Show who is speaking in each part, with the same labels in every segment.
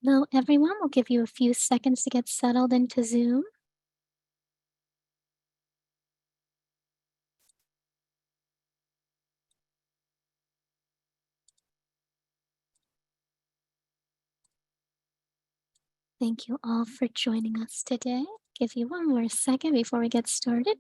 Speaker 1: Hello, everyone. We'll give you a few seconds to get settled into Zoom. Thank you all for joining us today. Give you one more second before we get started.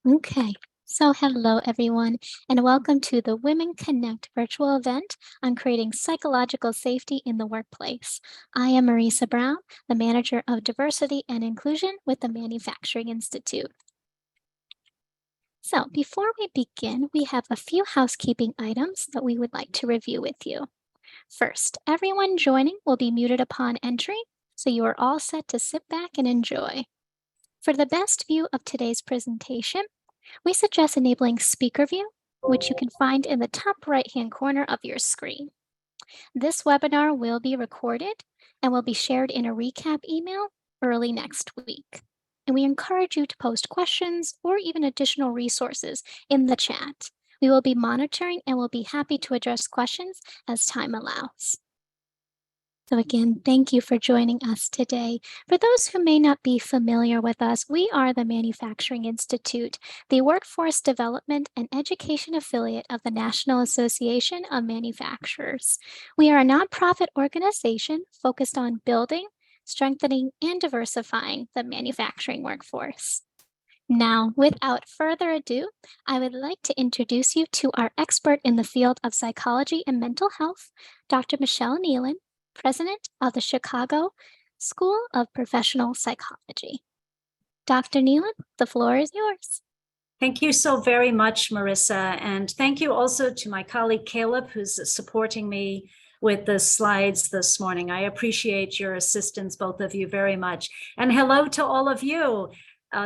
Speaker 1: Okay, so hello everyone, and welcome to the Women Connect virtual event on creating psychological safety in the workplace. I am Marisa Brown, the Manager of Diversity and Inclusion with the Manufacturing Institute. So before we begin, we have a few housekeeping items that we would like to review with you. First, everyone joining will be muted upon entry, so you are all set to sit back and enjoy. For the best view of today's presentation, we suggest enabling speaker view, which you can find in the top right-hand corner of your screen. This webinar will be recorded and will be shared in a recap email early next week. And we encourage you to post questions or even additional resources in the chat. We will be monitoring and will be happy to address questions as time allows. So again, thank you for joining us today. For those who may not be familiar with us, we are the Manufacturing Institute, the workforce development and education affiliate of the National Association of Manufacturers. We are a nonprofit organization focused on building, strengthening, and diversifying the manufacturing workforce. Now, without further ado, I would like to introduce you to our expert in the field of psychology and mental health, Dr. Michele Nealon, President of the Chicago School of Professional Psychology. Dr. Nealon, the floor is yours.
Speaker 2: Thank you so very much, Marissa. And thank you also to my colleague, Caleb, who's supporting me with the slides this morning. I appreciate your assistance, both of you, very much. And hello to all of you.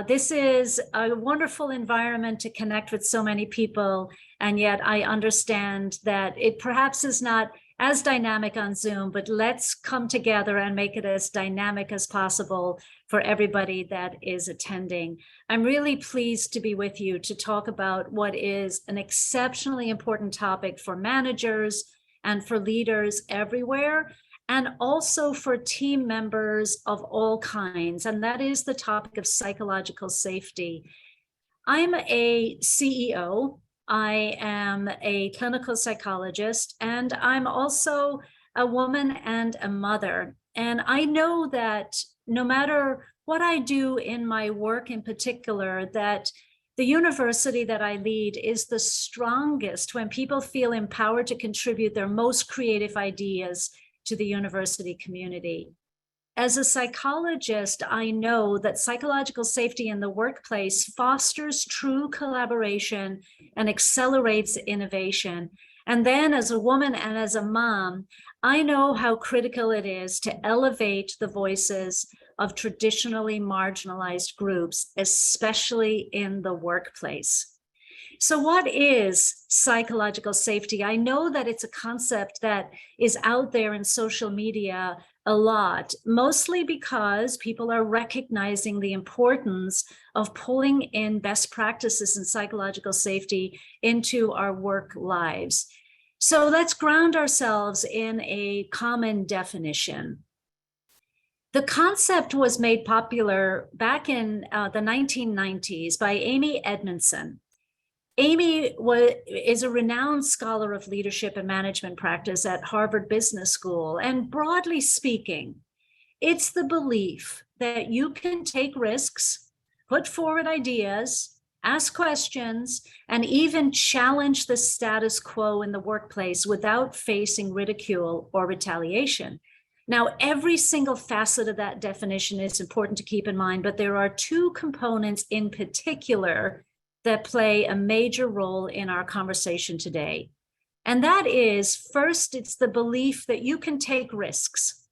Speaker 2: This is a wonderful environment to connect with so many people. And yet I understand that it perhaps is not as dynamic on Zoom, but let's come together and make it as dynamic as possible for everybody that is attending. I'm really pleased to be with you to talk about what is an exceptionally important topic for managers and for leaders everywhere, and also for team members of all kinds, and that is the topic of psychological safety. I'm a CEO. I am a clinical psychologist, and I'm also a woman and a mother. And I know that no matter what I do in my work in particular, that the university that I lead is the strongest when people feel empowered to contribute their most creative ideas to the university community. As a psychologist, I know that psychological safety in the workplace fosters true collaboration and accelerates innovation. And then as a woman and as a mom, I know how critical it is to elevate the voices of traditionally marginalized groups, especially in the workplace. So what is psychological safety? I know that it's a concept that is out there in social media a lot, mostly because people are recognizing the importance of pulling in best practices in psychological safety into our work lives. So let's ground ourselves in a common definition. The concept was made popular back in the 1990s by Amy Edmondson. Amy is a renowned scholar of leadership and management practice at Harvard Business School. And broadly speaking, it's the belief that you can take risks, put forward ideas, ask questions, and even challenge the status quo in the workplace without facing ridicule or retaliation. Now, every single facet of that definition is important to keep in mind, but there are two components in particular that play a major role in our conversation today. And that is, first, it's the belief that you can take risks.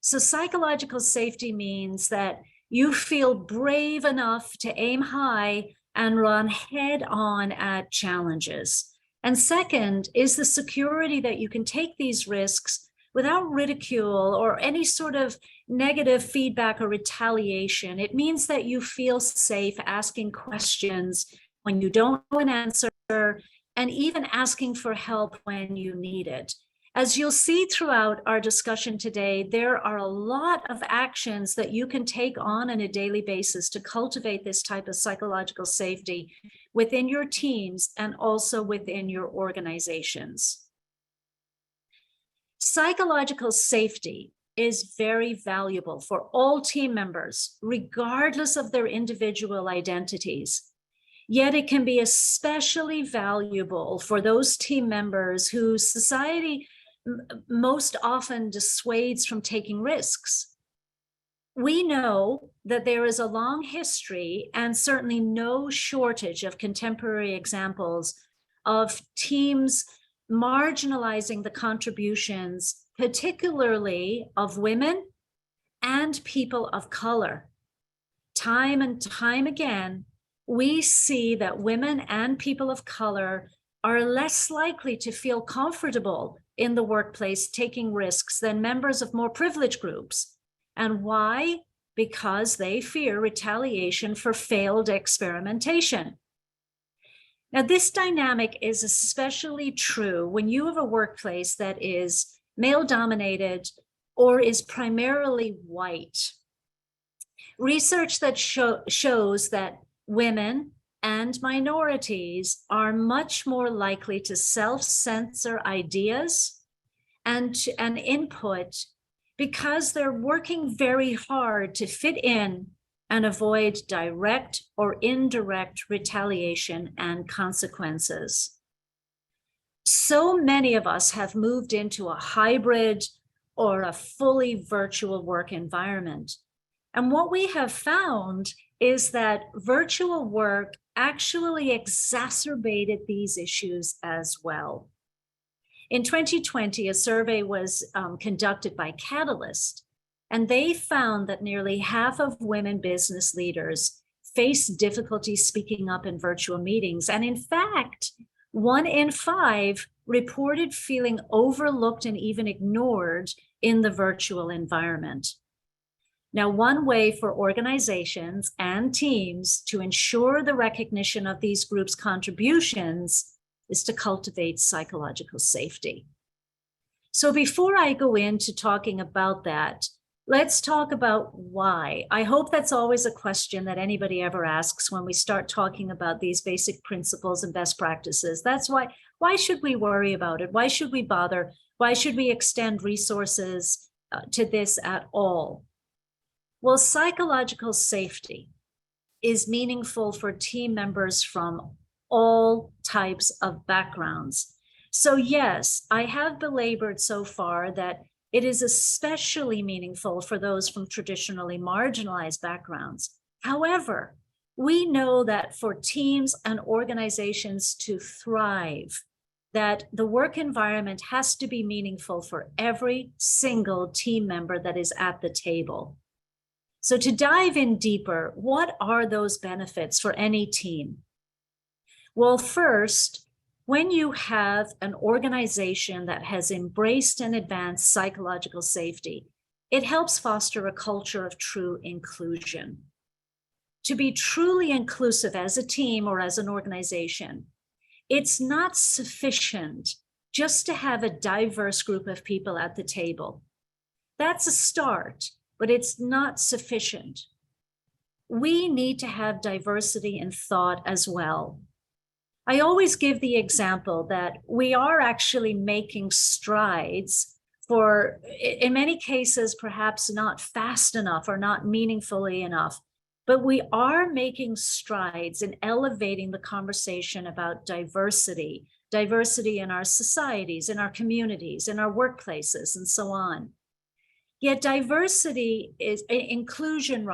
Speaker 2: So psychological safety means that you feel brave enough to aim high and run head on at challenges. And second is the security that you can take these risks without ridicule or any sort of negative feedback or retaliation. It means that you feel safe asking questions when you don't know an answer, and even asking for help when you need it. As you'll see throughout our discussion today, there are a lot of actions that you can take on a daily basis to cultivate this type of psychological safety within your teams and also within your organizations. Psychological safety is very valuable for all team members, regardless of their individual identities. Yet it can be especially valuable for those team members who society most often dissuades from taking risks. We know that there is a long history and certainly no shortage of contemporary examples of teams marginalizing the contributions, particularly of women and people of color. Time and time again, we see that women and people of color are less likely to feel comfortable in the workplace taking risks than members of more privileged groups. And why? Because they fear retaliation for failed experimentation. Now, this dynamic is especially true when you have a workplace that is male-dominated or is primarily white. Research that shows that women and minorities are much more likely to self-censor ideas and input because they're working very hard to fit in and avoid direct or indirect retaliation and consequences. So many of us have moved into a hybrid or a fully virtual work environment. And what we have found is that virtual work actually exacerbated these issues as well. In 2020, a survey was conducted by Catalyst, and they found that nearly half of women business leaders face difficulty speaking up in virtual meetings. And in fact, 1 in 5 reported feeling overlooked and even ignored in the virtual environment. Now, one way for organizations and teams to ensure the recognition of these groups' contributions is to cultivate psychological safety. So before I go into talking about that, let's talk about why. I hope that's always a question that anybody ever asks when we start talking about these basic principles and best practices. That's why should we worry about it? Why should we bother? Why should we extend resources to this at all? Well, psychological safety is meaningful for team members from all types of backgrounds. So yes, I have belabored so far that it is especially meaningful for those from traditionally marginalized backgrounds. However, we know that for teams and organizations to thrive, that the work environment has to be meaningful for every single team member that is at the table. So to dive in deeper, what are those benefits for any team? Well, first, when you have an organization that has embraced and advanced psychological safety, it helps foster a culture of true inclusion. To be truly inclusive as a team or as an organization, it's not sufficient just to have a diverse group of people at the table. That's a start, but it's not sufficient. We need to have diversity in thought as well. I always give the example that we are actually making strides for, in many cases, perhaps not fast enough or not meaningfully enough, but we are making strides in elevating the conversation about diversity in our societies, in our communities, in our workplaces, and so on. Yet inclusion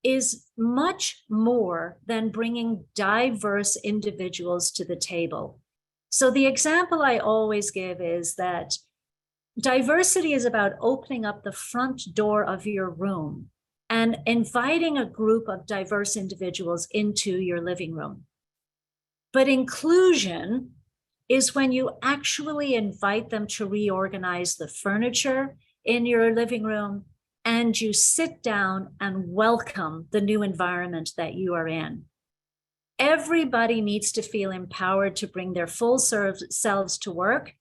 Speaker 2: is much more than bringing diverse individuals to the table. So the example I always give is that diversity is about opening up the front door of your room and inviting a group of diverse individuals into your living room. But inclusion is when you actually invite them to reorganize the furniture in your living room, and you sit down and welcome the new environment that you are in. Everybody needs to feel empowered to bring their full selves to work.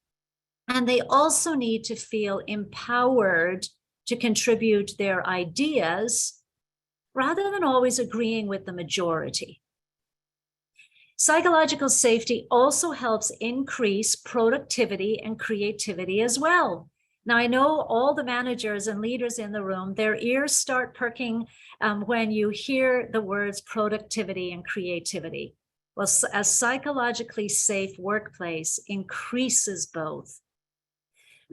Speaker 2: And they also need to feel empowered to contribute their ideas rather than always agreeing with the majority. Psychological safety also helps increase productivity and creativity as well. Now, I know all the managers and leaders in the room, their ears start perking when you hear the words productivity and creativity. Well, a psychologically safe workplace increases both.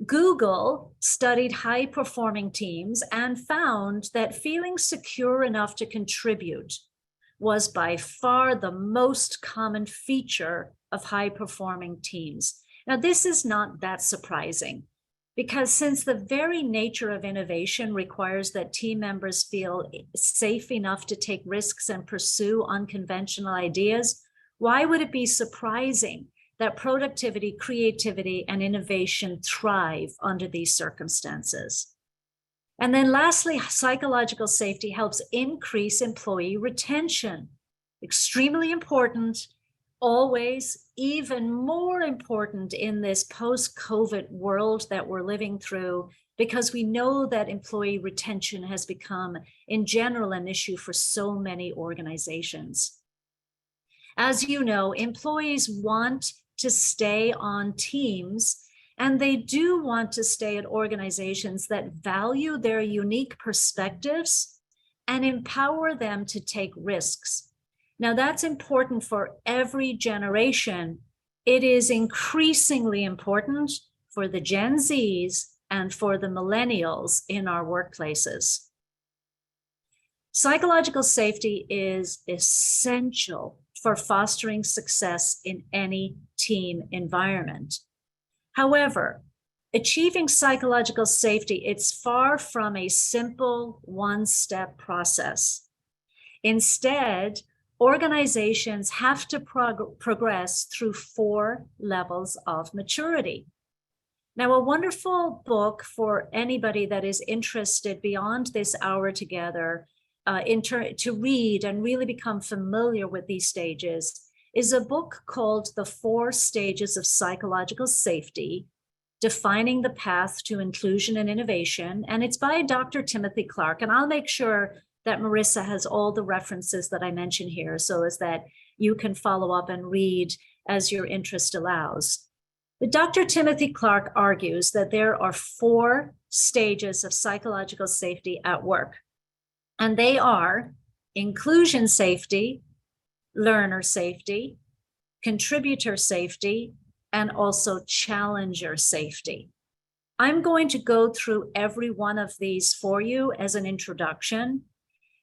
Speaker 2: Google studied high-performing teams and found that feeling secure enough to contribute was by far the most common feature of high-performing teams. Now, this is not that surprising, because since the very nature of innovation requires that team members feel safe enough to take risks and pursue unconventional ideas, why would it be surprising that productivity, creativity, and innovation thrive under these circumstances? And then lastly, psychological safety helps increase employee retention. Extremely important, always even more important in this post-COVID world that we're living through, because we know that employee retention has become, in general, an issue for so many organizations. As you know, employees want to stay on teams, and they do want to stay at organizations that value their unique perspectives and empower them to take risks. Now, that's important for every generation. It is increasingly important for the Gen Zs and for the millennials in our workplaces. Psychological safety is essential for fostering success in any team environment. However, achieving psychological safety, it's far from a simple one-step process. Instead, organizations have to progress through 4 levels of maturity. Now, a wonderful book for anybody that is interested beyond this hour together to read and really become familiar with these stages is a book called The 4 Stages of Psychological Safety, Defining the Path to Inclusion and Innovation. And it's by Dr. Timothy Clark. And I'll make sure that Marissa has all the references that I mentioned here so as that you can follow up and read as your interest allows. But Dr. Timothy Clark argues that there are 4 stages of psychological safety at work. And they are inclusion safety, learner safety, contributor safety, and also challenger safety. I'm going to go through every one of these for you as an introduction.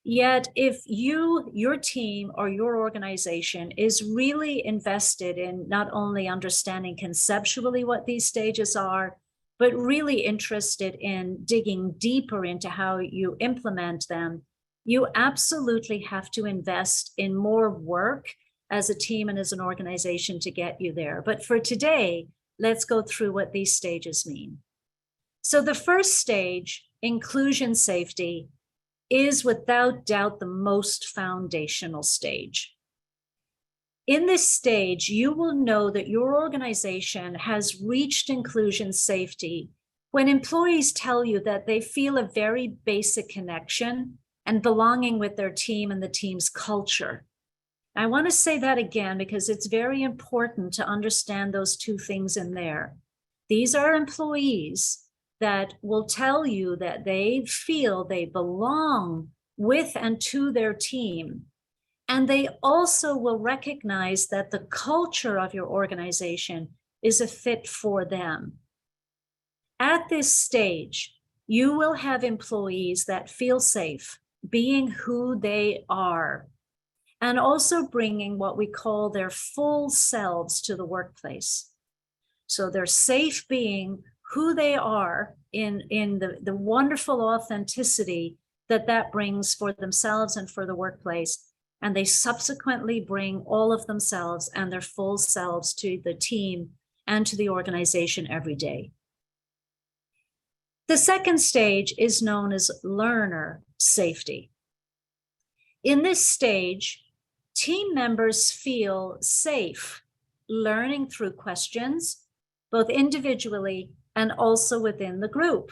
Speaker 2: Yet if your team or your organization is really invested in not only understanding conceptually what these stages are, but really interested in digging deeper into how you implement them, you absolutely have to invest in more work as a team and as an organization to get you there. But for today, let's go through what these stages mean. So the first stage, inclusion safety, is without doubt the most foundational stage. In this stage, you will know that your organization has reached inclusion safety when employees tell you that they feel a very basic connection and belonging with their team and the team's culture. I want to say that again because it's very important to understand those 2 things in there. These are employees that will tell you that they feel they belong with and to their team. And they also will recognize that the culture of your organization is a fit for them. At this stage, you will have employees that feel safe being who they are, and also bringing what we call their full selves to the workplace. So they're safe being who they are in the wonderful authenticity that brings for themselves and for the workplace. And they subsequently bring all of themselves and their full selves to the team and to the organization every day. The second stage is known as learner safety. In this stage, team members feel safe learning through questions, both individually and also within the group.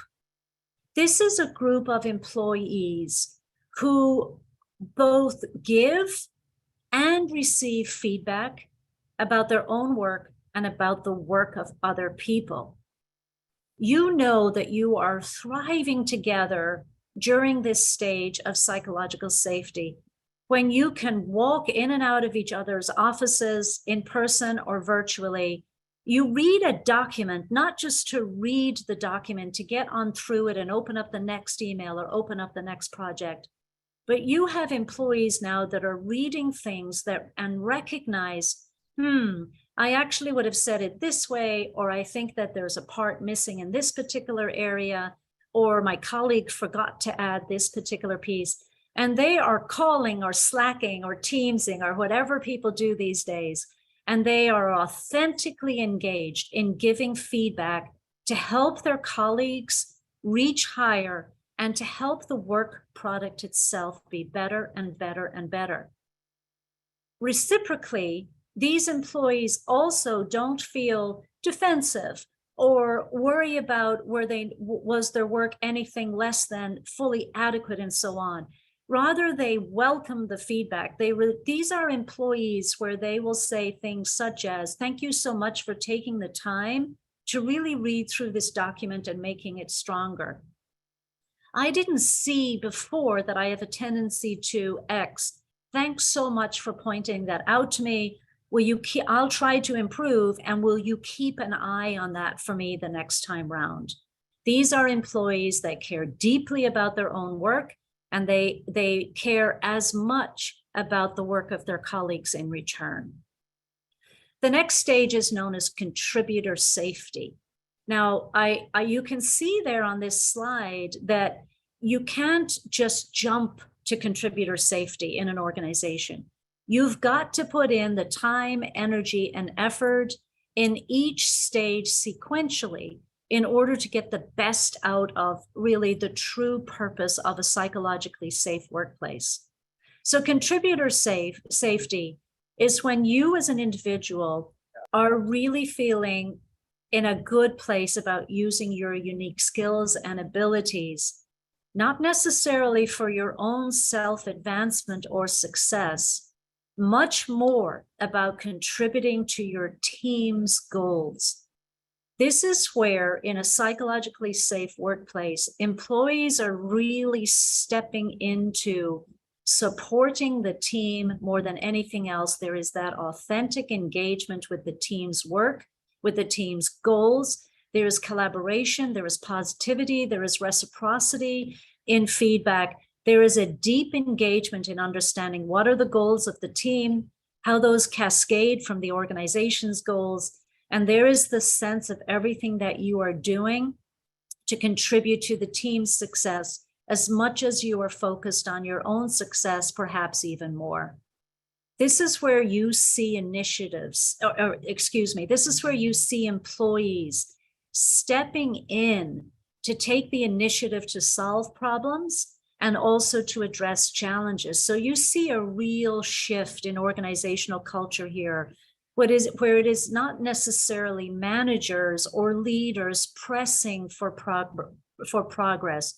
Speaker 2: This is a group of employees who both give and receive feedback about their own work and about the work of other people. You know that you are thriving together during this stage of psychological safety when you can walk in and out of each other's offices in person or virtually. You read a document, not just to read the document, to get on through it and open up the next email or open up the next project, but you have employees now that are reading things that and recognize, I actually would have said it this way, or I think that there's a part missing in this particular area, or my colleague forgot to add this particular piece. And they are calling or slacking or teamsing or whatever people do these days. And they are authentically engaged in giving feedback to help their colleagues reach higher and to help the work product itself be better and better and better. Reciprocally, these employees also don't feel defensive or worry about was their work anything less than fully adequate and so on. Rather, they welcome the feedback. These are employees where they will say things such as, thank you so much for taking the time to really read through this document and making it stronger. I didn't see before that I have a tendency to X. Thanks so much for pointing that out to me. I'll try to improve, and will you keep an eye on that for me the next time round? These are employees that care deeply about their own work, and they care as much about the work of their colleagues in return. The next stage is known as contributor safety. Now, you can see there on this slide that you can't just jump to contributor safety in an organization. You've got to put in the time, energy, and effort in each stage sequentially in order to get the best out of really the true purpose of a psychologically safe workplace. So contributor safety is when you as an individual are really feeling in a good place about using your unique skills and abilities, not necessarily for your own self-advancement or success, much more about contributing to your team's goals. This is where, in a psychologically safe workplace, employees are really stepping into supporting the team more than anything else. There is that authentic engagement with the team's work, with the team's goals. There is collaboration, there is positivity, there is reciprocity in feedback. There is a deep engagement in understanding what are the goals of the team, how those cascade from the organization's goals. And there is the sense of everything that you are doing to contribute to the team's success as much as you are focused on your own success, perhaps even more. This is where you see initiatives, this is where you see employees stepping in to take the initiative to solve problems and also to address challenges. So you see a real shift in organizational culture here, where it is not necessarily managers or leaders pressing for progress,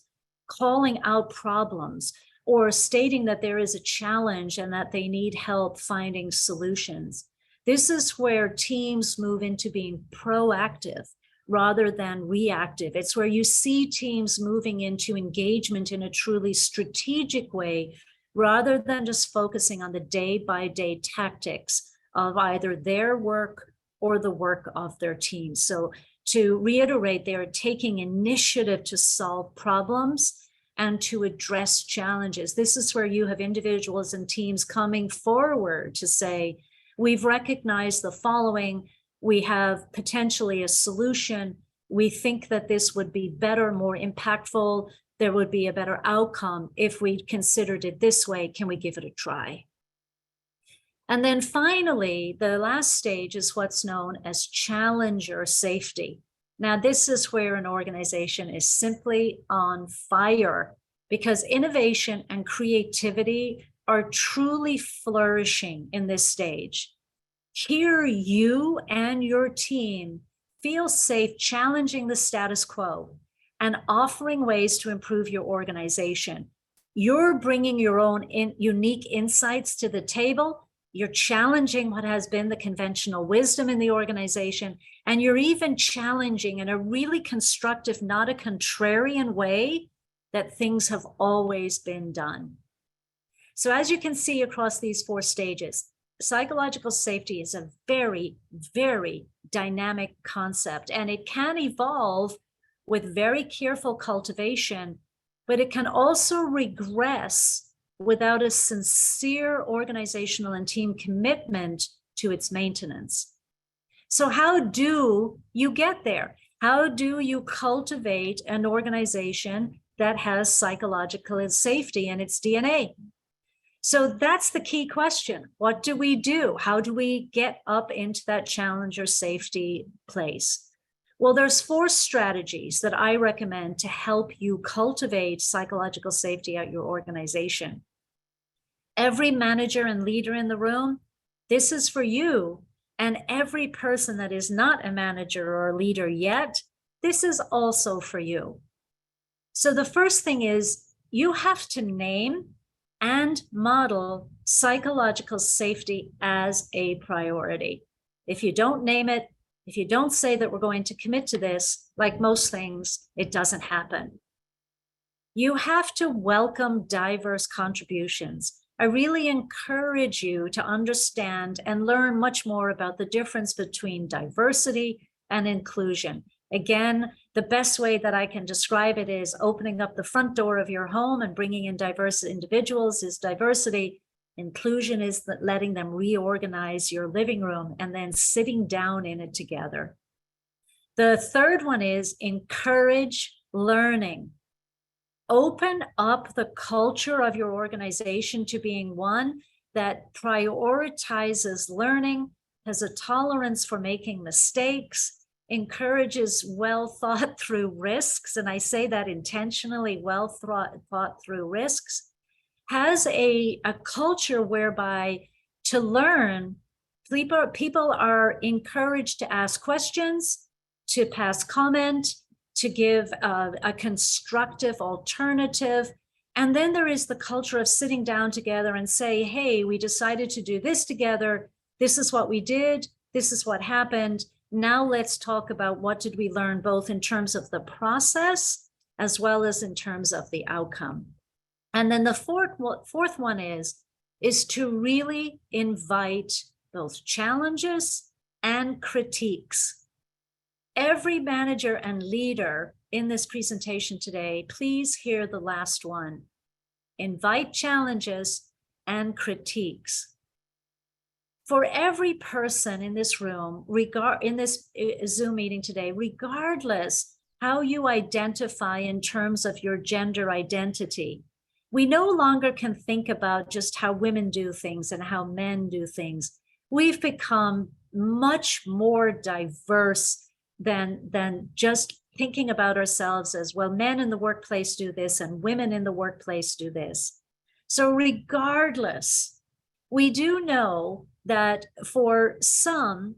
Speaker 2: calling out problems, or stating that there is a challenge and that they need help finding solutions. This is where teams move into being proactive rather than reactive. It's where you see teams moving into engagement in a truly strategic way, rather than just focusing on the day-by-day tactics of either their work or the work of their team. So to reiterate, they are taking initiative to solve problems and to address challenges. This is where you have individuals and teams coming forward to say, we've recognized the following, we have potentially a solution, we think that this would be better, more impactful, there would be a better outcome if we considered it this way, can we give it a try? And then finally, the last stage is what's known as challenger safety. Now, this is where an organization is simply on fire, because innovation and creativity are truly flourishing in this stage. Here, you and your team feel safe challenging the status quo and offering ways to improve your organization. You're bringing your own unique insights to the table. You're challenging what has been the conventional wisdom in the organization, and you're even challenging in a really constructive, not a contrarian way, that things have always been done. So as you can see across these 4 stages, psychological safety is a very, very dynamic concept, and it can evolve with very careful cultivation, but it can also regress without a sincere organizational and team commitment to its maintenance. So how do you get there? How do you cultivate an organization that has psychological safety in its DNA? So that's the key question. What do we do? How do we get up into that challenger safety place? Well, there's 4 strategies that I recommend to help you cultivate psychological safety at your organization. Every manager and leader in the room, this is for you. And every person that is not a manager or a leader yet, this is also for you. So the first thing is you have to name and model psychological safety as a priority. If you don't name it, if you don't say that we're going to commit to this, like most things, it doesn't happen. You have to welcome diverse contributions. I really encourage you to understand and learn much more about the difference between diversity and inclusion. Again, the best way that I can describe it is opening up the front door of your home and bringing in diverse individuals is diversity. Inclusion is letting them reorganize your living room and then sitting down in it together. The third one is encourage learning. Open up the culture of your organization to being one that prioritizes learning, has a tolerance for making mistakes, encourages well thought through risks, and I say that intentionally, well thought through risks, has a culture whereby to learn, people are encouraged to ask questions, to pass comment, to give a constructive alternative. And then there is the culture of sitting down together and say, hey, we decided to do this together. This is what we did. This is what happened. Now let's talk about what did we learn, both in terms of the process as well as in terms of the outcome. And then the fourth one is to really invite both challenges and critiques. Every manager and leader in this presentation today, please hear the last one. Invite challenges and critiques. For every person in this room, in this Zoom meeting today, regardless how you identify in terms of your gender identity, we no longer can think about just how women do things and how men do things. We've become much more diverse than just thinking about ourselves as, well, men in the workplace do this and women in the workplace do this. So regardless, we do know that for some,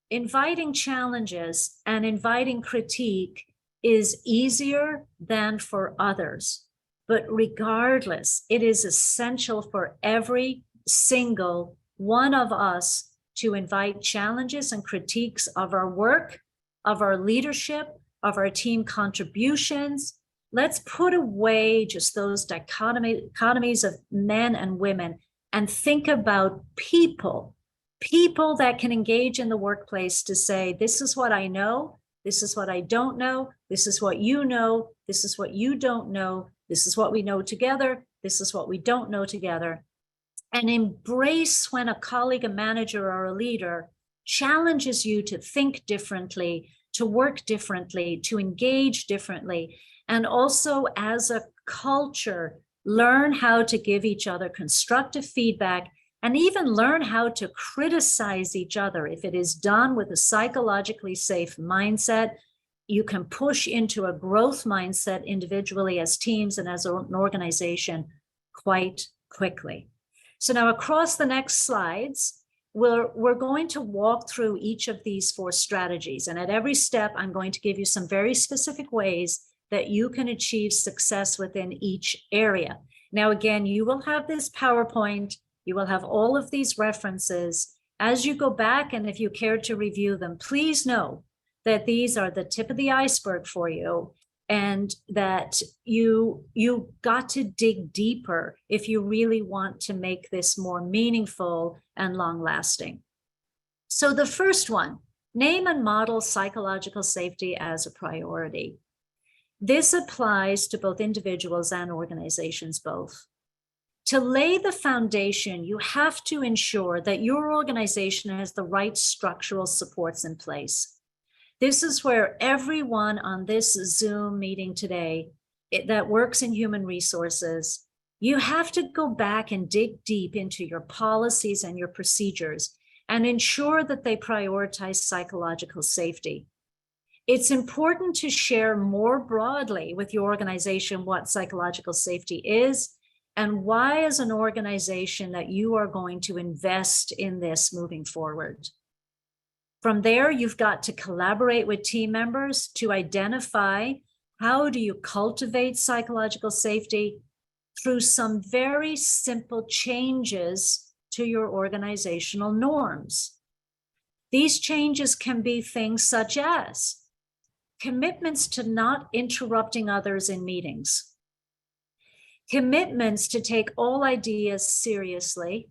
Speaker 2: inviting challenges and inviting critique is easier than for others. But regardless, it is essential for every single one of us to invite challenges and critiques of our work, of our leadership, of our team contributions. Let's put away just those dichotomies of men and women and think about people that can engage in the workplace to say, this is what I know, this is what I don't know, this is what you know, this is what you don't know, this is what we know together, this is what we don't know together. And embrace when a colleague, a manager, or a leader challenges you to think differently, to work differently, to engage differently, and also as a culture, learn how to give each other constructive feedback and even learn how to criticize each other. If it is done with a psychologically safe mindset, you can push into a growth mindset individually, as teams, and as an organization quite quickly. So now across the next slides, we're going to walk through each of these 4 strategies. And at every step, I'm going to give you some very specific ways that you can achieve success within each area. Now, again, you will have this PowerPoint, you will have all of these references. As you go back, and if you care to review them, please know that these are the tip of the iceberg for you, and that you got to dig deeper if you really want to make this more meaningful and long-lasting. So the first one, name and model psychological safety as a priority. This applies to both individuals and organizations both. To lay the foundation, you have to ensure that your organization has the right structural supports in place. This is where everyone on this Zoom meeting today that works in human resources, you have to go back and dig deep into your policies and your procedures and ensure that they prioritize psychological safety. It's important to share more broadly with your organization what psychological safety is and why, as an organization, that you are going to invest in this moving forward. From there, you've got to collaborate with team members to identify how do you cultivate psychological safety through some very simple changes to your organizational norms. These changes can be things such as commitments to not interrupting others in meetings, commitments to take all ideas seriously,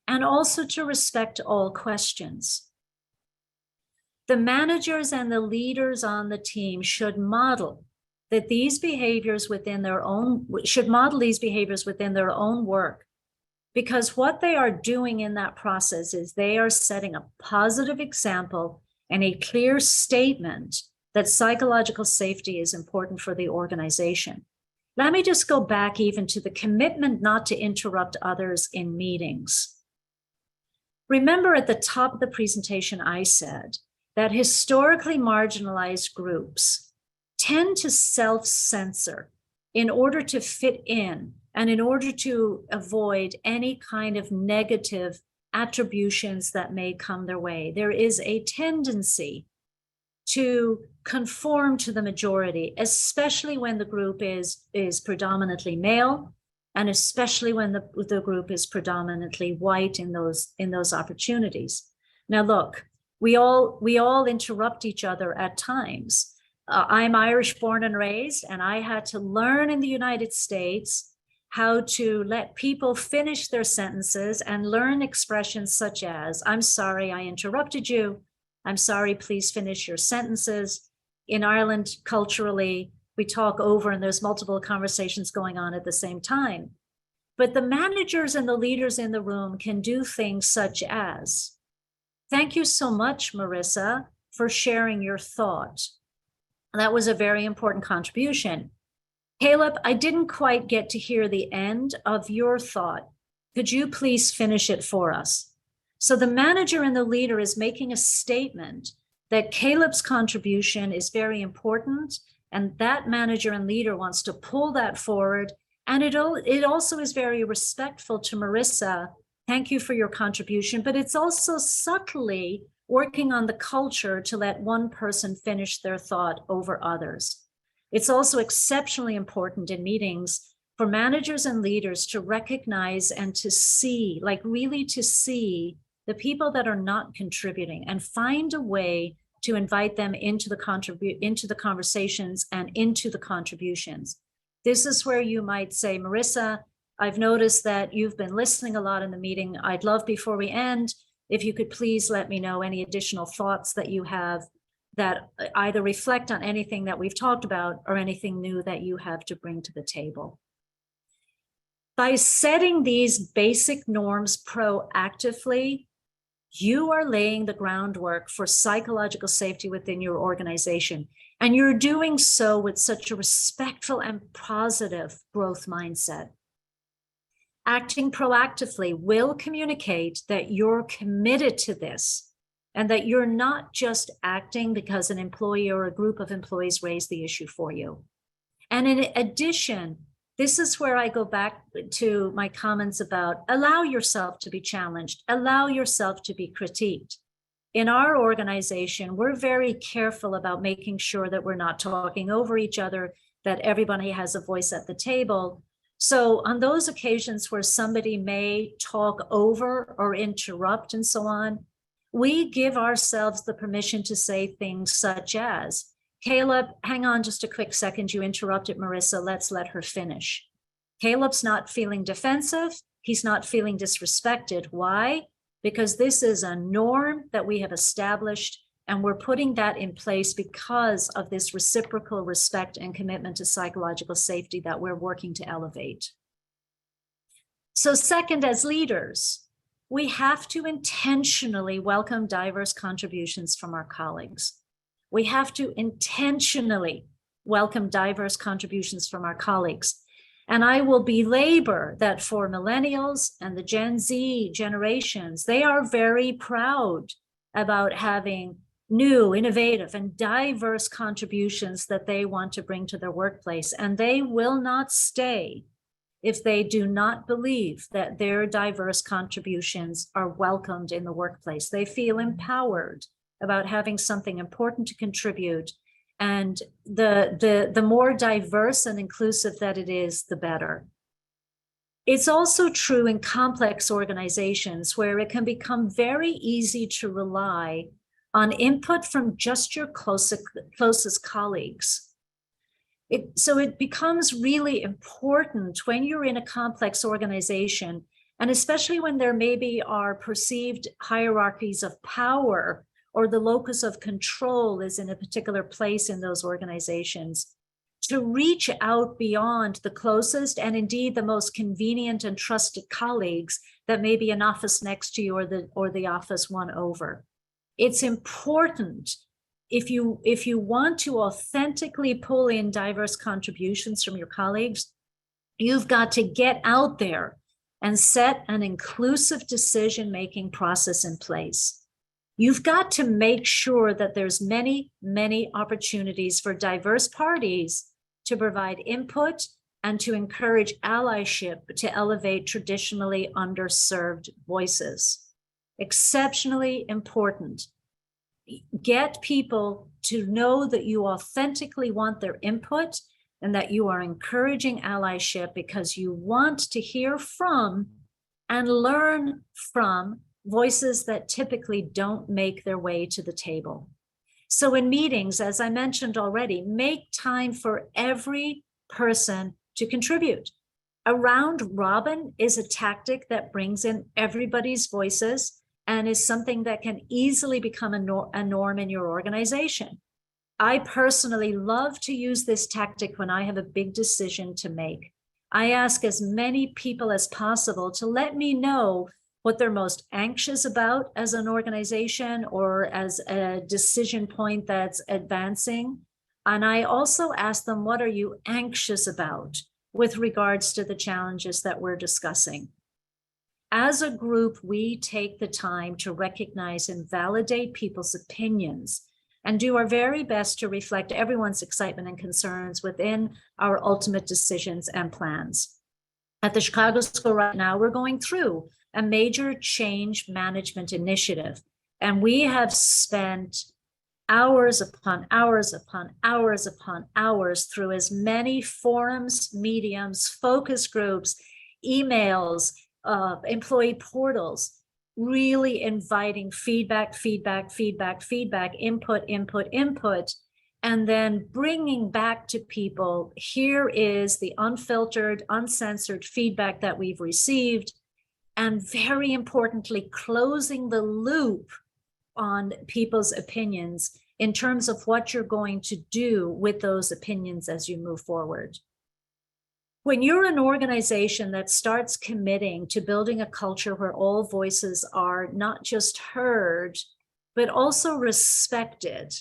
Speaker 2: and also to respect all questions. The managers and the leaders on the team should model these behaviors within their own work, because what they are doing in that process is they are setting a positive example and a clear statement that psychological safety is important for the organization. Let me just go back even to the commitment not to interrupt others in meetings. Remember at the top of the presentation, I said that historically marginalized groups tend to self-censor in order to fit in and in order to avoid any kind of negative attributions that may come their way. There is a tendency to conform to the majority, especially when the group is predominantly male, and especially when the group is predominantly white in those opportunities. Now, look, we all interrupt each other at times. I'm Irish born and raised, and I had to learn in the United States how to let people finish their sentences and learn expressions such as, I'm sorry I interrupted you. I'm sorry, please finish your sentences. In Ireland, culturally, we talk over and there's multiple conversations going on at the same time. But the managers and the leaders in the room can do things such as, thank you so much, Marissa, for sharing your thought. That was a very important contribution. Caleb, I didn't quite get to hear the end of your thought. Could you please finish it for us? So the manager and the leader is making a statement that Caleb's contribution is very important, and that manager and leader wants to pull that forward. And it also is very respectful to Marissa. Thank you for your contribution, but it's also subtly working on the culture to let one person finish their thought over others. It's also exceptionally important in meetings for managers and leaders to recognize and to see, like really to see the people that are not contributing and find a way to invite them into the conversations and into the contributions. This is where you might say, Marissa, I've noticed that you've been listening a lot in the meeting. I'd love before we end, if you could please let me know any additional thoughts that you have that either reflect on anything that we've talked about or anything new that you have to bring to the table. By setting these basic norms proactively, you are laying the groundwork for psychological safety within your organization. And you're doing so with such a respectful and positive growth mindset. Acting proactively will communicate that you're committed to this and that you're not just acting because an employee or a group of employees raised the issue for you. And in addition, This is where I go back to my comments about allow yourself to be challenged, allow yourself to be critiqued. In our organization, we're very careful about making sure that we're not talking over each other, that everybody has a voice at the table. So on those occasions where somebody may talk over or interrupt and so on, we give ourselves the permission to say things such as, Caleb, hang on just a quick second, you interrupted Marissa, let's let her finish. Caleb's not feeling defensive, he's not feeling disrespected. Why? Because this is a norm that we have established, and we're putting that in place because of this reciprocal respect and commitment to psychological safety that we're working to elevate. So second, as leaders, we have to intentionally welcome diverse contributions from our colleagues. We have to intentionally welcome diverse contributions from our colleagues. And I will belabor that for millennials and the Gen Z generations, they are very proud about having new, innovative, and diverse contributions that they want to bring to their workplace. And they will not stay if they do not believe that their diverse contributions are welcomed in the workplace. They feel empowered about having something important to contribute. And the more diverse and inclusive that it is, the better. It's also true in complex organizations where it can become very easy to rely on input from just your closest colleagues. So it becomes really important when you're in a complex organization, and especially when there maybe are perceived hierarchies of power, or the locus of control is in a particular place in those organizations, to reach out beyond the closest and indeed the most convenient and trusted colleagues that may be an office next to you or the office one over. It's important if you want to authentically pull in diverse contributions from your colleagues, you've got to get out there and set an inclusive decision-making process in place. You've got to make sure that there's many, many opportunities for diverse parties to provide input and to encourage allyship to elevate traditionally underserved voices. Exceptionally important. Get people to know that you authentically want their input and that you are encouraging allyship because you want to hear from and learn from voices that typically don't make their way to the table. So in meetings, as I mentioned already, make time for every person to contribute. A round robin is a tactic that brings in everybody's voices and is something that can easily become a norm in your organization. I personally love to use this tactic when I have a big decision to make. I ask as many people as possible to let me know what they're most anxious about as an organization or as a decision point that's advancing. And I also ask them, what are you anxious about with regards to the challenges that we're discussing? As a group, we take the time to recognize and validate people's opinions and do our very best to reflect everyone's excitement and concerns within our ultimate decisions and plans. At the Chicago School right now, we're going through a major change management initiative, and we have spent hours upon hours upon hours upon hours through as many forums, mediums, focus groups, emails, employee portals, really inviting feedback, input, and then bringing back to people, here is the unfiltered, uncensored feedback that we've received, and very importantly, closing the loop on people's opinions in terms of what you're going to do with those opinions as you move forward. When you're an organization that starts committing to building a culture where all voices are not just heard, but also respected,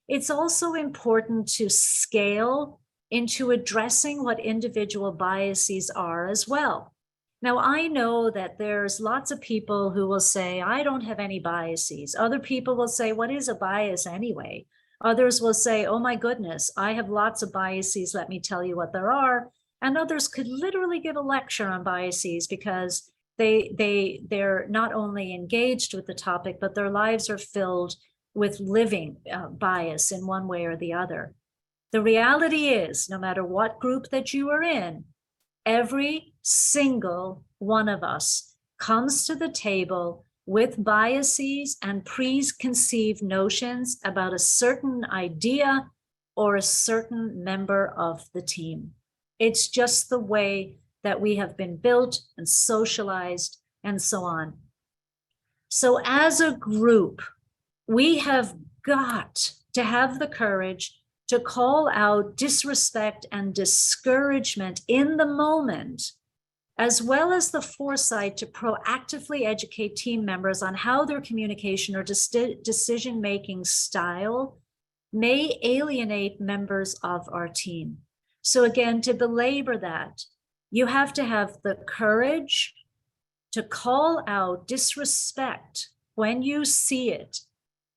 Speaker 2: it's also important to scale into addressing what individual biases are as well. Now, I know that there's lots of people who will say, I don't have any biases. Other people will say, what is a bias anyway? Others will say, oh my goodness, I have lots of biases. Let me tell you what there are. And others could literally give a lecture on biases because they're not only engaged with the topic, but their lives are filled with living bias in one way or the other. The reality is, no matter what group that you are in, every single one of us comes to the table with biases and preconceived notions about a certain idea or a certain member of the team. It's just the way that we have been built and socialized and so on. So as a group, we have got to have the courage to call out disrespect and discouragement in the moment, as well as the foresight to proactively educate team members on how their communication or decision-making style may alienate members of our team. So again, to belabor that, you have to have the courage to call out disrespect when you see it.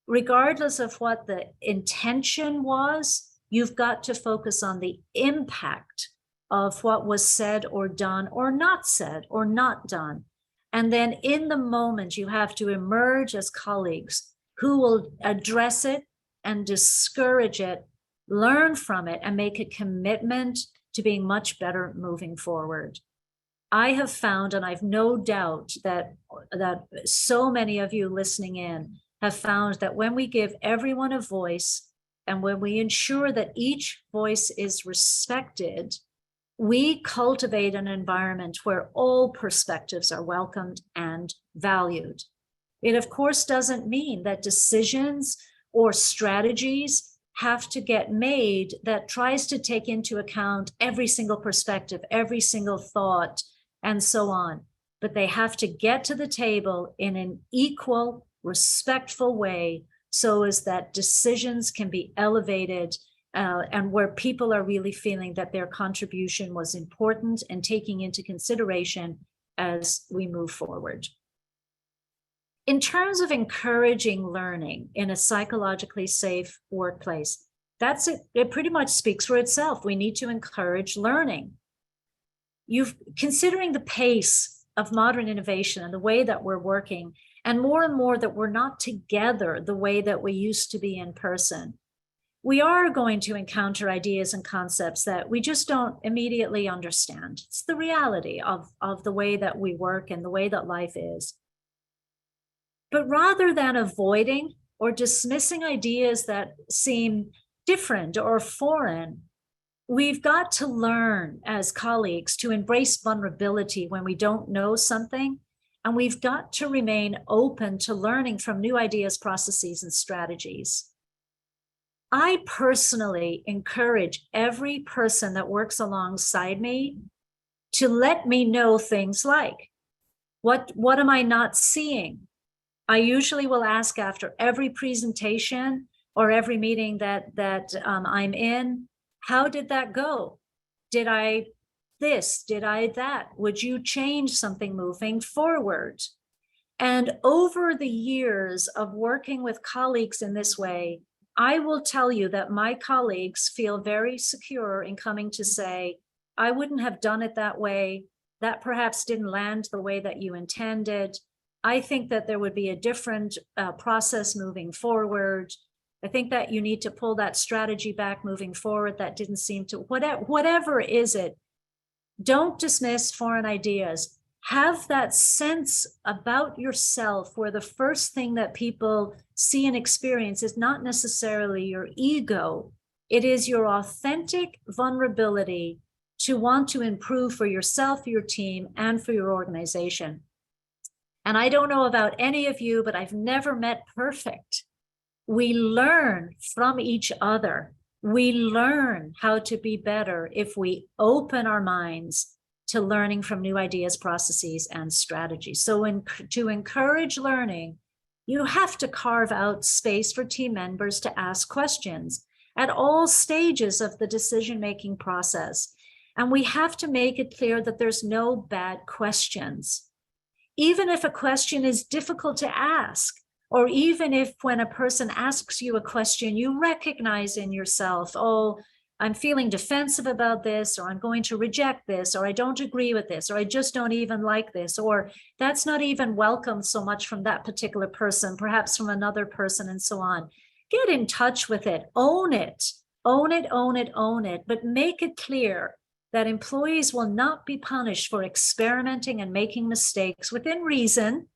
Speaker 2: Regardless of what the intention was, you've got to focus on the impact of what was said or done or not said or not done. And then in the moment, you have to emerge as colleagues who will address it and discourage it, learn from it, and make a commitment to being much better moving forward. I have found, and I've no doubt that so many of you listening in have found that when we give everyone a voice and when we ensure that each voice is respected, we cultivate an environment where all perspectives are welcomed and valued. It, of course, doesn't mean that decisions or strategies have to get made that tries to take into account every single perspective, every single thought, and so on. But they have to get to the table in an equal, respectful way so as that decisions can be elevated and where people are really feeling that their contribution was important and taking into consideration as we move forward. In terms of encouraging learning in a psychologically safe workplace, that's it. It pretty much speaks for itself. We need to encourage learning. Considering the pace of modern innovation and the way that we're working, and more that we're not together the way that we used to be in person, we are going to encounter ideas and concepts that we just don't immediately understand. It's the reality of the way that we work and the way that life is. But rather than avoiding or dismissing ideas that seem different or foreign, we've got to learn as colleagues to embrace vulnerability when we don't know something, and we've got to remain open to learning from new ideas, processes, and strategies. I personally encourage every person that works alongside me to let me know things like, what am I not seeing? I usually will ask after every presentation or every meeting that I'm in, how did that go? Did I this? Did I that? Would you change something moving forward? And over the years of working with colleagues in this way, I will tell you that my colleagues feel very secure in coming to say, I wouldn't have done it that way. That perhaps didn't land the way that you intended. I think that there would be a different process moving forward. I think that you need to pull that strategy back moving forward. That didn't seem to, whatever is it, don't dismiss foreign ideas. Have that sense about yourself where the first thing that people see and experience is not necessarily your ego. It is your authentic vulnerability to want to improve for yourself, your team, and for your organization. And I don't know about any of you, but I've never met perfect. We learn from each other. We learn how to be better if we open our minds to learning from new ideas, processes, and strategies. So to encourage learning, you have to carve out space for team members to ask questions at all stages of the decision-making process. And we have to make it clear that there's no bad questions. Even if a question is difficult to ask, or even if when a person asks you a question, you recognize in yourself, oh, I'm feeling defensive about this, or I'm going to reject this, or I don't agree with this, or I just don't even like this, or that's not even welcome so much from that particular person, perhaps from another person, and so on. Get in touch with it, own it, own it, own it, own it, but make it clear that employees will not be punished for experimenting and making mistakes within reason,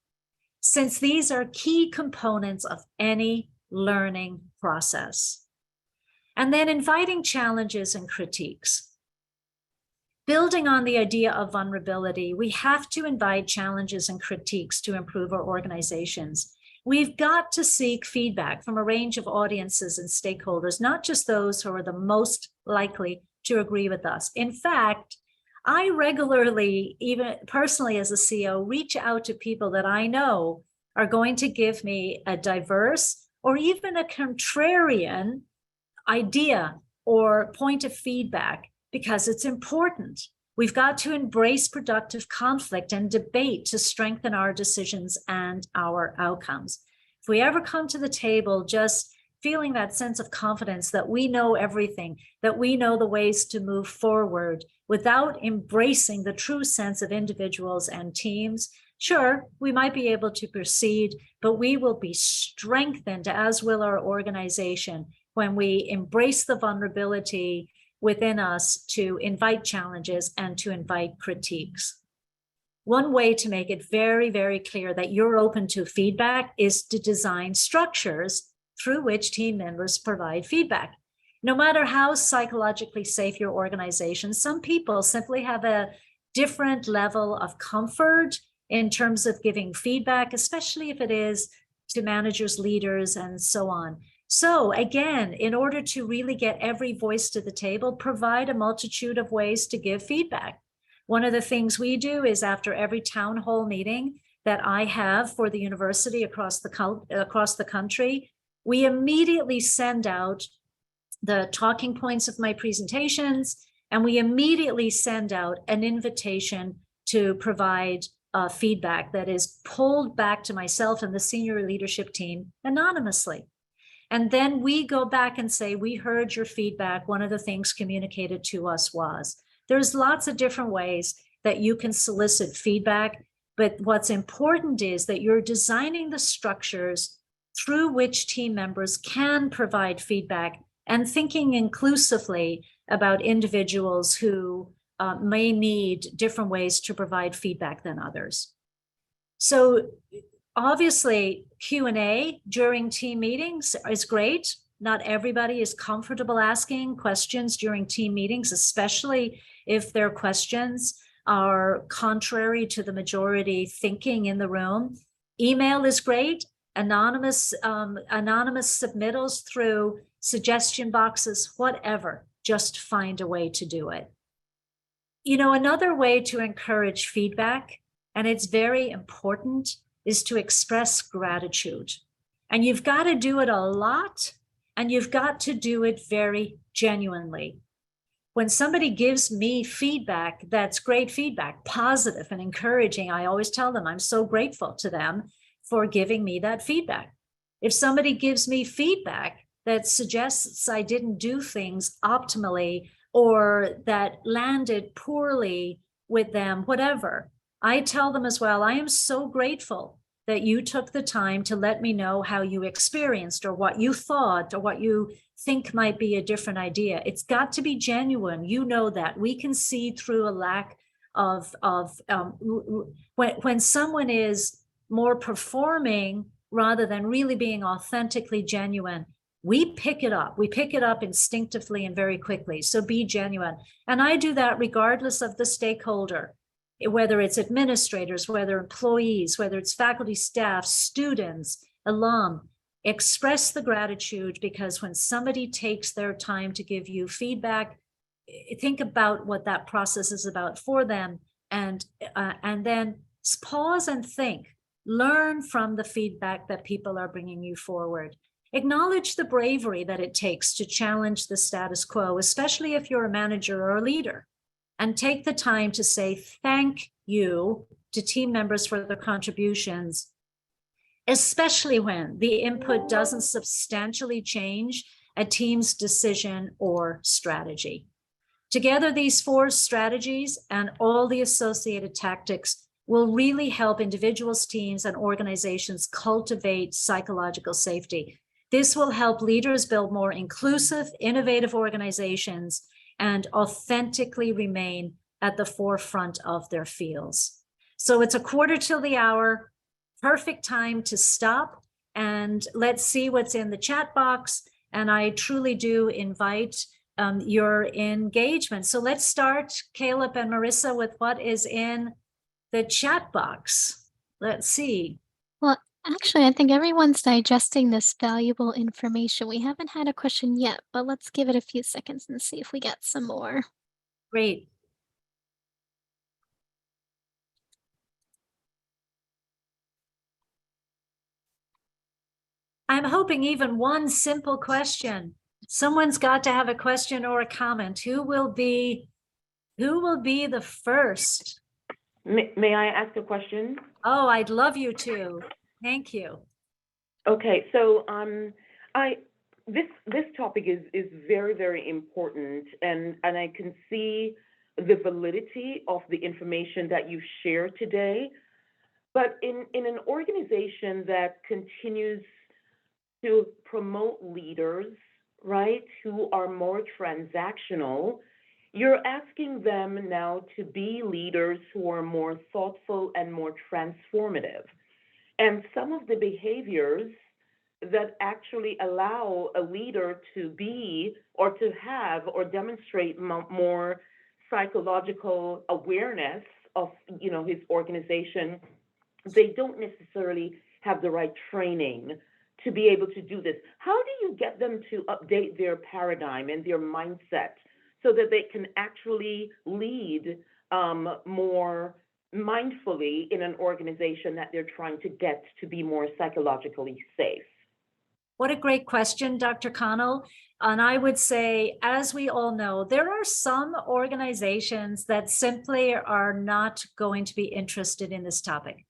Speaker 2: since these are key components of any learning process. And then inviting challenges and critiques. Building on the idea of vulnerability, we have to invite challenges and critiques to improve our organizations. We've got to seek feedback from a range of audiences and stakeholders, not just those who are the most likely to agree with us. In fact, I regularly, even personally as a CEO, reach out to people that I know are going to give me a diverse or even a contrarian idea or point of feedback, because it's important. We've got to embrace productive conflict and debate to strengthen our decisions and our outcomes. If we ever come to the table just feeling that sense of confidence that we know everything, that we know the ways to move forward without embracing the true sense of individuals and teams, sure, we might be able to proceed, but we will be strengthened, as will our organization, when we embrace the vulnerability within us to invite challenges and to invite critiques. One way to make it very, very clear that you're open to feedback is to design structures through which team members provide feedback. No matter how psychologically safe your organization, some people simply have a different level of comfort in terms of giving feedback, especially if it is to managers, leaders, and so on. So again, in order to really get every voice to the table, provide a multitude of ways to give feedback. One of the things we do is after every town hall meeting that I have for the university across the country, we immediately send out the talking points of my presentations, and we immediately send out an invitation to provide feedback that is pulled back to myself and the senior leadership team anonymously. And then we go back and say, we heard your feedback. One of the things communicated to us was. There's lots of different ways that you can solicit feedback, but what's important is that you're designing the structures through which team members can provide feedback, and thinking inclusively about individuals who may need different ways to provide feedback than others. So obviously, Q&A during team meetings is great. Not everybody is comfortable asking questions during team meetings, especially if their questions are contrary to the majority thinking in the room. Email is great. Anonymous submittals through suggestion boxes, whatever, just find a way to do it. You know, another way to encourage feedback, and it's very important, is to express gratitude. And you've got to do it a lot, and you've got to do it very genuinely. When somebody gives me feedback, that's great feedback, positive and encouraging, I always tell them I'm so grateful to them for giving me that feedback. If somebody gives me feedback that suggests I didn't do things optimally or that landed poorly with them, whatever, I tell them as well, I am so grateful that you took the time to let me know how you experienced or what you thought or what you think might be a different idea. It's got to be genuine. You know that. We can see through a lack of when someone is more performing rather than really being authentically genuine, we pick it up. We pick it up instinctively and very quickly. So be genuine. And I do that regardless of the stakeholder, whether it's administrators, whether employees, whether it's faculty, staff, students, alum. Express the gratitude, because when somebody takes their time to give you feedback, think about what that process is about for them, and then pause and think. Learn from the feedback that people are bringing you forward. Acknowledge the bravery that it takes to challenge the status quo, especially if you're a manager or a leader, and take the time to say thank you to team members for their contributions, especially when the input doesn't substantially change a team's decision or strategy. Together, these 4 strategies and all the associated tactics will really help individuals, teams, and organizations cultivate psychological safety. This will help leaders build more inclusive, innovative organizations and authentically remain at the forefront of their fields. So it's a quarter till the hour, perfect time to stop and let's see what's in the chat box. And I truly do invite your engagement. So let's start, Caleb and Marissa, with what is in the chat box. Let's see.
Speaker 1: Well, actually, I think everyone's digesting this valuable information. We haven't had a question yet, but let's give it a few seconds and see if we get some more.
Speaker 2: Great. I'm hoping even one simple question. Someone's got to have a question or a comment. Who will be the first?
Speaker 3: May I ask a question?
Speaker 2: Oh, I'd love you to. Thank you.
Speaker 3: Okay, so this topic is very, very important, and I can see the validity of the information that you shared today. But in an organization that continues to promote leaders, right, who are more transactional, you're asking them now to be leaders who are more thoughtful and more transformative. And some of the behaviors that actually allow a leader to be or to have or demonstrate more psychological awareness of his organization, they don't necessarily have the right training to be able to do this. How do you get them to update their paradigm and their mindset so that they can actually lead more mindfully in an organization that they're trying to get to be more psychologically safe?
Speaker 2: What a great question, Dr. Connell. And I would say, as we all know, there are some organizations that simply are not going to be interested in this topic.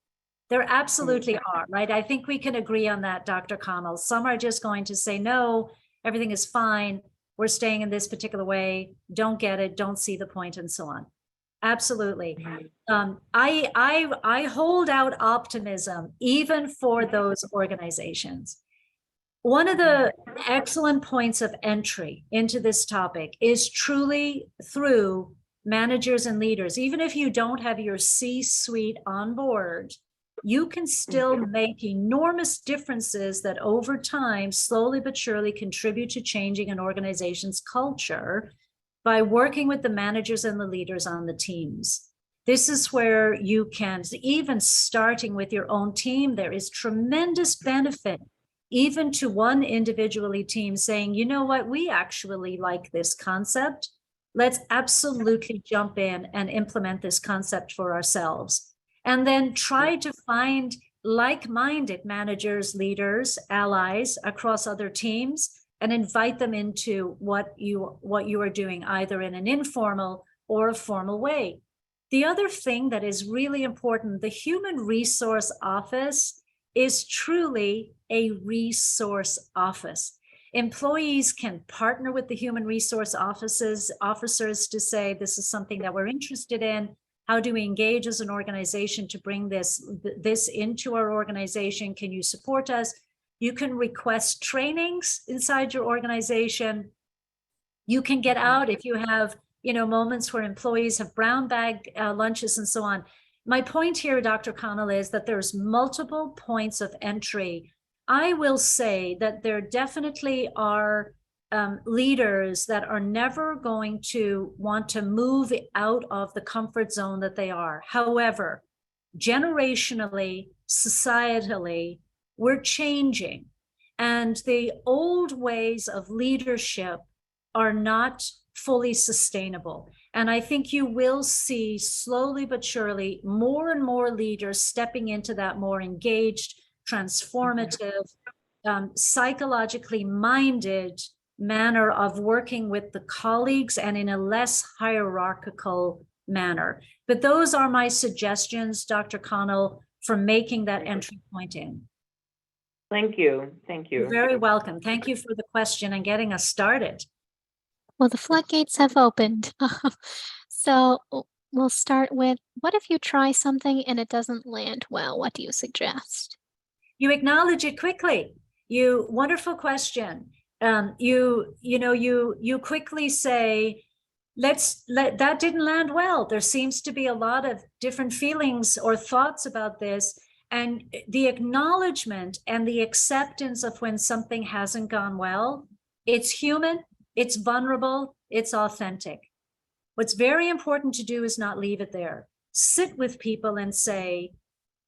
Speaker 2: There absolutely are, right? I think we can agree on that, Dr. Connell. Some are just going to say, no, everything is fine. We're staying in this particular way. Don't get it. Don't see the point, and so on. Absolutely. I hold out optimism even for those organizations. One of the excellent points of entry into this topic is truly through managers and leaders. Even if you don't have your C-suite on board, you can still make enormous differences that over time, slowly but surely, contribute to changing an organization's culture by working with the managers and the leaders on the teams. This is where you can, even starting with your own team, there is tremendous benefit even to one individually team saying, you know what, we actually like this concept. Let's absolutely jump in and implement this concept for ourselves. And then try to find like-minded managers, leaders, allies across other teams and invite them into what you are doing, either in an informal or a formal way. The other thing that is really important, the Human Resource Office is truly a resource office. Employees can partner with the human resource officers to say, this is something that we're interested in. How do we engage as an organization to bring this into our organization? Can you support us? You can request trainings inside your organization. You can get out if you have, moments where employees have brown bag lunches and so on. My point here, Dr. Connell, is that there's multiple points of entry. I will say that there definitely are leaders that are never going to want to move out of the comfort zone that they are. However, generationally, societally, we're changing. And the old ways of leadership are not fully sustainable. And I think you will see slowly but surely more and more leaders stepping into that more engaged, transformative, psychologically minded manner of working with the colleagues and in a less hierarchical manner. But those are my suggestions, Dr. Connell, for making that entry point in.
Speaker 3: Thank you. Thank
Speaker 2: You're
Speaker 3: you.
Speaker 2: very welcome. Thank you for the question and getting us started.
Speaker 1: Well, the floodgates have opened. So we'll start with, what if you try something and it doesn't land well? What do you suggest?
Speaker 2: You acknowledge it quickly. Wonderful question. You quickly say, that didn't land well. There seems to be a lot of different feelings or thoughts about this. And the acknowledgement and the acceptance of when something hasn't gone well, it's human, it's vulnerable, it's authentic. What's very important to do is not leave it there. Sit with people and say,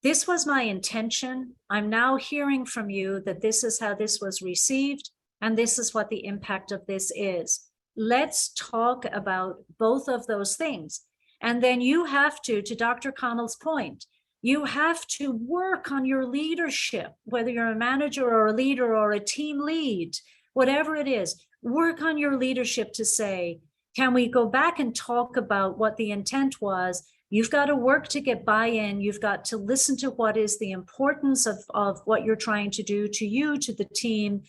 Speaker 2: this was my intention. I'm now hearing from you that this is how this was received, and this is what the impact of this is. Let's talk about both of those things. And then you have to Dr. Connell's point, you have to work on your leadership, whether you're a manager or a leader or a team lead, whatever it is, work on your leadership to say, can we go back and talk about what the intent was? You've got to work to get buy-in. You've got to listen to what is the importance of what you're trying to do to you, to the team.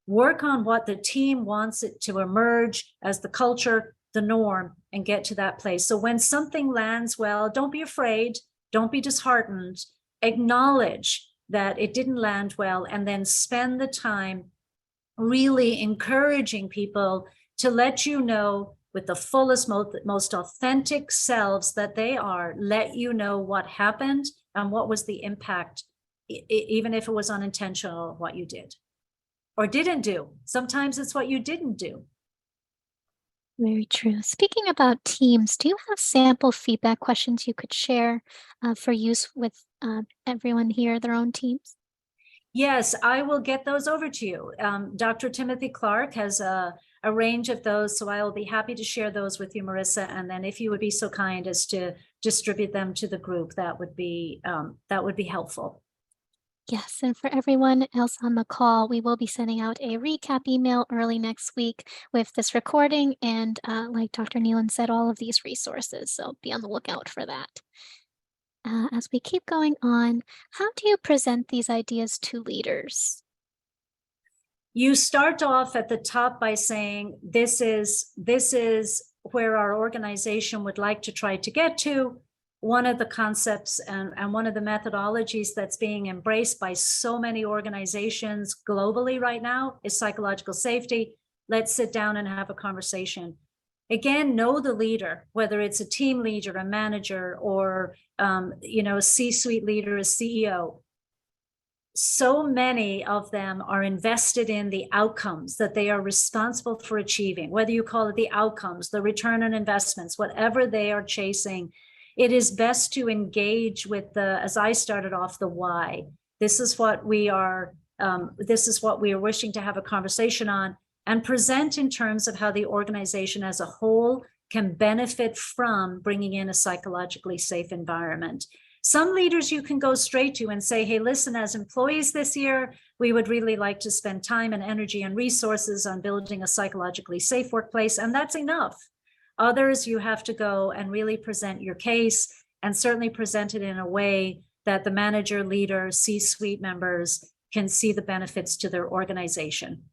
Speaker 2: Work on what the team wants it to emerge as the culture, the norm, and get to that place. So when something lands well, don't be afraid. Don't be disheartened. Acknowledge that it didn't land well, and then spend the time really encouraging people to let you know with the fullest, most authentic selves that they are, let you know what happened and what was the impact, even if it was unintentional, what you did or didn't do. Sometimes it's what you didn't do.
Speaker 1: Very true. Speaking about teams, do you have sample feedback questions you could share for use with everyone here, their own teams?
Speaker 2: Yes, I will get those over to you. Dr. Timothy Clark has a range of those, so I will be happy to share those with you, Marissa. And then if you would be so kind as to distribute them to the group, that would be helpful.
Speaker 1: Yes, and for everyone else on the call, we will be sending out a recap email early next week with this recording and, like Dr. Nealon said, all of these resources. So be on the lookout for that. As we keep going on, how do you present these ideas to leaders?
Speaker 2: You start off at the top by saying, this is where our organization would like to try to get to. One of the concepts and one of the methodologies that's being embraced by so many organizations globally right now is psychological safety. Let's sit down and have a conversation. Again, know the leader, whether it's a team leader, a manager, or a C-suite leader, a CEO. So many of them are invested in the outcomes that they are responsible for achieving, whether you call it the outcomes, the return on investments, whatever they are chasing. It is best to engage with as I started off, the why. This is what we are wishing to have a conversation on, and present in terms of how the organization as a whole can benefit from bringing in a psychologically safe environment. Some leaders you can go straight to and say, hey, listen, as employees this year, we would really like to spend time and energy and resources on building a psychologically safe workplace, and that's enough. Others, you have to go and really present your case, and certainly present it in a way that the manager, leader, C-suite members can see the benefits to their organization.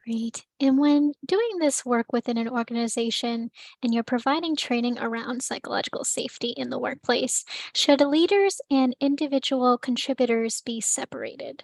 Speaker 1: Great. And when doing this work within an organization and you're providing training around psychological safety in the workplace, should leaders and individual contributors be separated?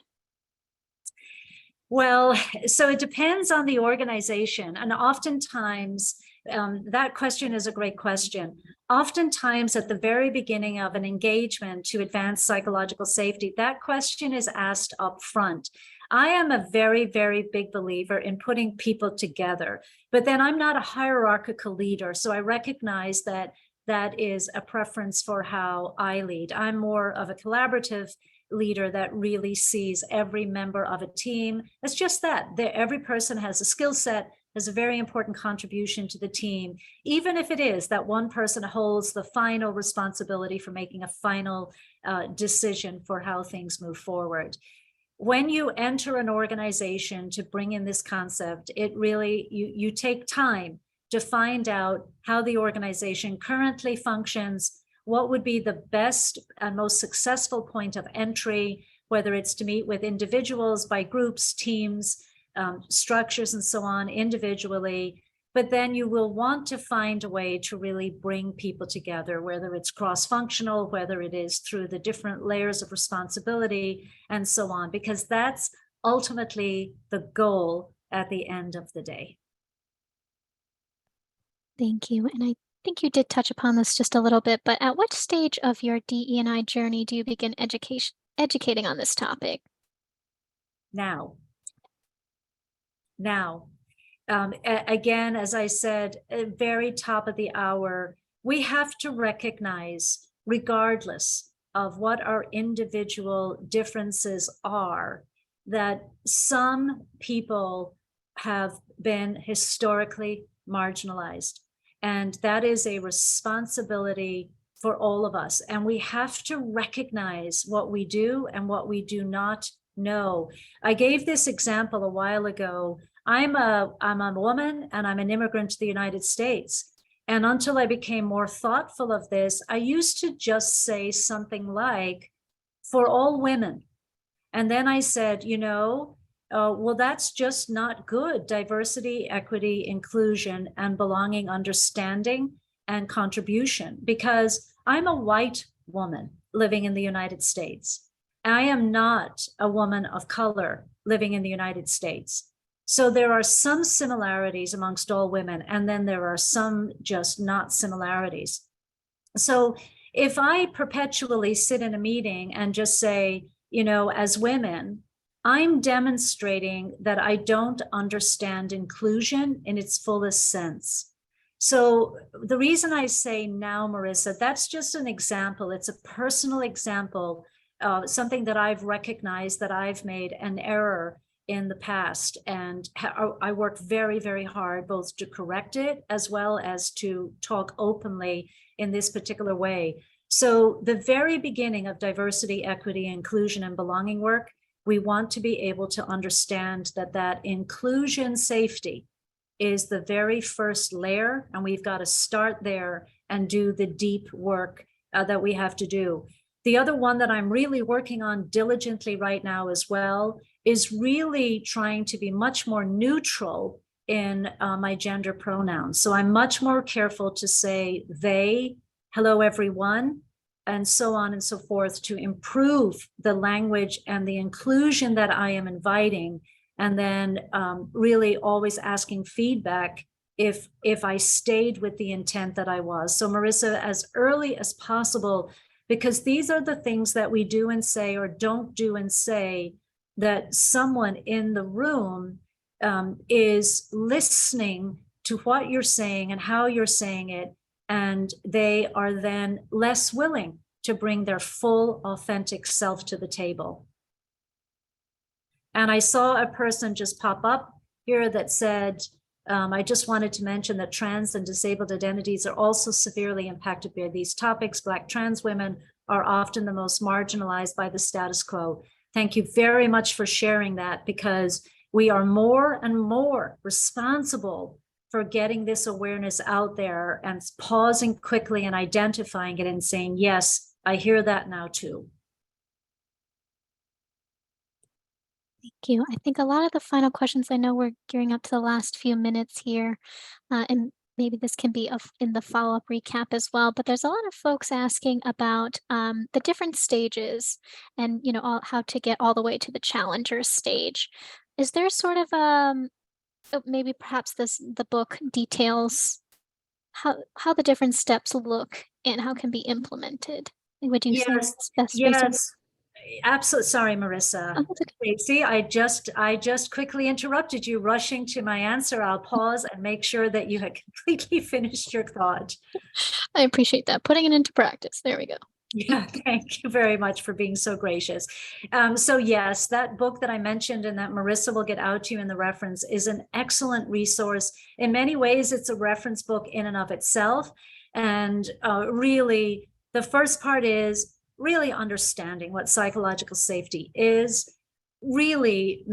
Speaker 2: Well, so it depends on the organization. And oftentimes, that question is a great question. Oftentimes, at the very beginning of an engagement to advance psychological safety, that question is asked up front. I am a very, very big believer in putting people together, but then I'm not a hierarchical leader. So I recognize that that is a preference for how I lead. I'm more of a collaborative leader that really sees every member of a team as just that. Every person has a skill set, has a very important contribution to the team, even if it is that one person holds the final responsibility for making a final decision for how things move forward. When you enter an organization to bring in this concept, it really, you take time to find out how the organization currently functions, what would be the best and most successful point of entry, whether it's to meet with individuals, by groups, teams, structures, and so on individually. But then you will want to find a way to really bring people together, whether it's cross-functional, whether it is through the different layers of responsibility, and so on, because that's ultimately the goal at the end of the day.
Speaker 1: Thank you. And I think you did touch upon this just a little bit, but at what stage of your DE&I journey do you begin educating on this topic?
Speaker 2: Now. Again, as I said, very top of the hour, we have to recognize, regardless of what our individual differences are, that some people have been historically marginalized. And that is a responsibility for all of us. And we have to recognize what we do and what we do not know. I gave this example a while ago. I'm a woman and I'm an immigrant to the United States. And until I became more thoughtful of this, I used to just say something like, for all women. And then I said, well, that's just not good. Diversity, equity, inclusion, and belonging, understanding, and contribution, because I'm a white woman living in the United States. I am not a woman of color living in the United States. So there are some similarities amongst all women, and then there are some just not similarities. So if I perpetually sit in a meeting and just say, as women, I'm demonstrating that I don't understand inclusion in its fullest sense. So the reason I say now, Marissa, that's just an example. It's a personal example, something that I've recognized that I've made an error in the past. And I work very, very hard both to correct it as well as to talk openly in this particular way. So the very beginning of diversity, equity, inclusion, and belonging work, we want to be able to understand that inclusion safety is the very first layer, and we've got to start there and do the deep work that we have to do. The other one that I'm really working on diligently right now as well is really trying to be much more neutral in my gender pronouns. So I'm much more careful to say they, hello everyone, and so on and so forth, to improve the language and the inclusion that I am inviting. And then really always asking feedback if I stayed with the intent that I was. So Marissa, as early as possible, because these are the things that we do and say or don't do and say that someone in the room is listening to what you're saying and how you're saying it, and they are then less willing to bring their full, authentic self to the table. And I saw a person just pop up here that said, I just wanted to mention that trans and disabled identities are also severely impacted by these topics. Black trans women are often the most marginalized by the status quo. Thank you very much for sharing that, because we are more and more responsible for getting this awareness out there and pausing quickly and identifying it and saying, yes, I hear that now too.
Speaker 1: Thank you. I think a lot of the final questions, I know we're gearing up to the last few minutes here, and maybe this can be in the follow-up recap as well, but there's a lot of folks asking about the different stages and, how to get all the way to the challenger stage. Is there sort of maybe perhaps the book details how the different steps look and how can be implemented? Would you say
Speaker 2: Yes,
Speaker 1: that's best
Speaker 2: yes, absolutely. Sorry, Marissa.
Speaker 1: Oh, that's okay.
Speaker 2: See, I just quickly interrupted you, rushing to my answer. I'll pause and make sure that you had completely finished your thought.
Speaker 1: I appreciate that. Putting it into practice. There we go.
Speaker 2: Yeah, thank you very much for being so gracious. So yes, that book that I mentioned and that Marissa will get out to you in the reference is an excellent resource. In many ways, it's a reference book in and of itself. And really, the first part is really understanding what psychological safety is, really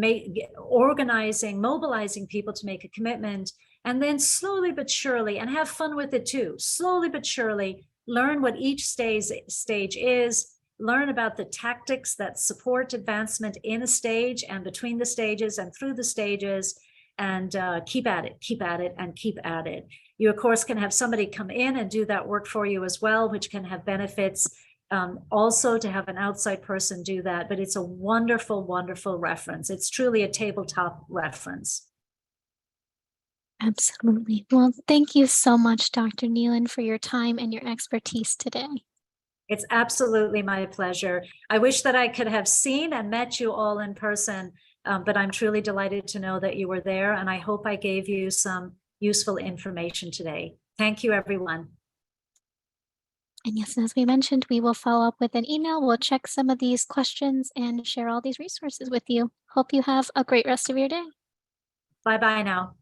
Speaker 2: organizing, mobilizing people to make a commitment, and then slowly but surely, and have fun with it too, slowly but surely, learn what each stage is, learn about the tactics that support advancement in a stage and between the stages and through the stages, and keep at it, keep at it, and keep at it. You, of course, can have somebody come in and do that work for you as well, which can have benefits. Also to have an outside person do that, but it's a wonderful, wonderful reference. It's truly a tabletop reference.
Speaker 1: Absolutely. Well, thank you so much, Dr. Nealon, for your time and your expertise today.
Speaker 2: It's absolutely my pleasure. I wish that I could have seen and met you all in person, but I'm truly delighted to know that you were there, and I hope I gave you some useful information today. Thank you, everyone.
Speaker 1: And yes, as we mentioned, we will follow up with an email. We'll check some of these questions and share all these resources with you. Hope you have a great rest of your day.
Speaker 2: Bye-bye now.